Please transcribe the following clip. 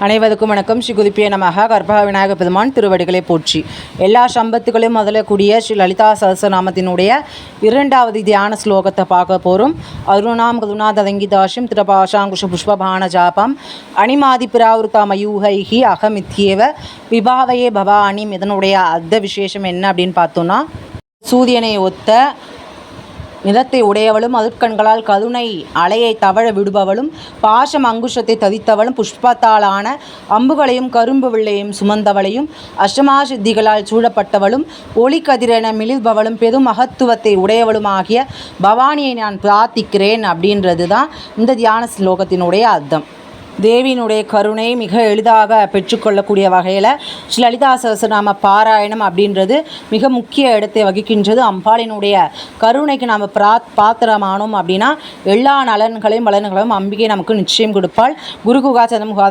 அனைவருக்கும் வணக்கம். ஸ்ரீ குதிப்பிய நமக. கற்பக விநாயக பெருமான் திருவடிகளை போற்றி. எல்லா சம்பத்துகளையும் முதலக்கூடிய ஸ்ரீ லலிதா சஹஸ்ரநாமத்தினுடைய 2வது தியான ஸ்லோகத்தை பார்க்க போகிறோம். அருணாம் கருணாதங்கிதாஷம் திரபாஷாங்குஷ புஷ்பபான ஜாபம் அணிமாதி பிராவிருத்தா மயூகைஹி அகமித்யேவ விபாவையே பவானிம். இதனுடைய அர்த்த விசேஷம் என்ன அப்படின்னு பார்த்தோன்னா, சூரியனை ஒத்த நிலத்தை உடையவளும் அதுக்கண்களால் கருணை அலையை தவழ விடுபவளும் பாசம் அங்குஷத்தை தவித்தவளும் புஷ்பத்தாலான அம்புகளையும் கரும்பு வில்லையும் சுமந்தவளையும் அஷ்டமா சித்திகளால் சூழப்பட்டவளும் ஒளிக்கதிரென மிளிர்பவளும் பெரும் மகத்துவத்தை உடையவளுமாகிய பவானியை நான் பிரார்த்திக்கிறேன் அப்படின்றது தான் இந்த தியான ஸ்லோகத்தினுடைய அர்த்தம். தேவியினுடைய கருணை மிக எளிதாக பெற்றுக்கொள்ளக்கூடிய வகையில் ஸ்ரீ லலிதா சஹஸ்ரநாம பாராயணம் அப்படின்றது மிக முக்கிய இடத்தை வகிக்கின்றது. அம்பாளினுடைய கருணைக்கு நாம் பாத்திரமானோம் அப்படின்னா எல்லா நலன்களையும் பலன்களையும் அம்பிகை நமக்கு நிச்சயம் கொடுப்பாள். குருகுகா சந்திரமுகா